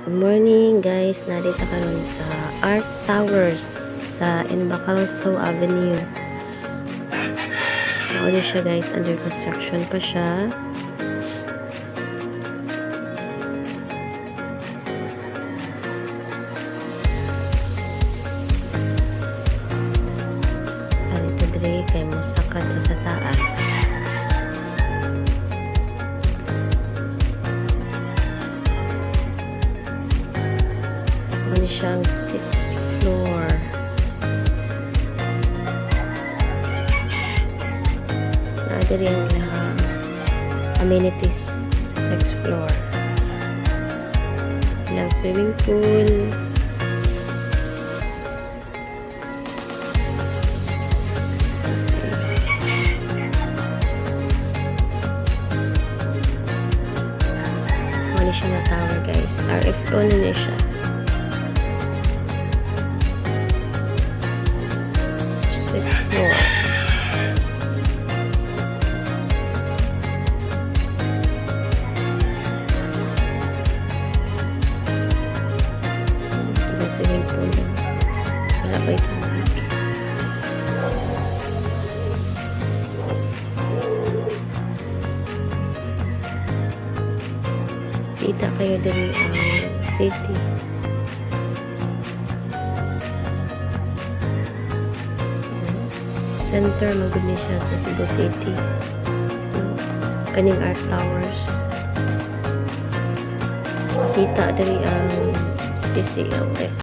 Good morning guys, narito karon sa Art Towers sa Embacalso Avenue. Ano siya guys, under construction pa siya. Narito dire kay mo sakat sa taas. Ano siyang 6th floor. Nadiri ang amenities sa 6th floor. Ilang swimming pool. Ano siya na tower guys. RFO na niya siya. 6th floor. May swimming pool. Wala ba ito? Kita kayo din ang city. Center magud ni siya sa Cebu City. Kaning Art Towers. Kita diri ang CCLF.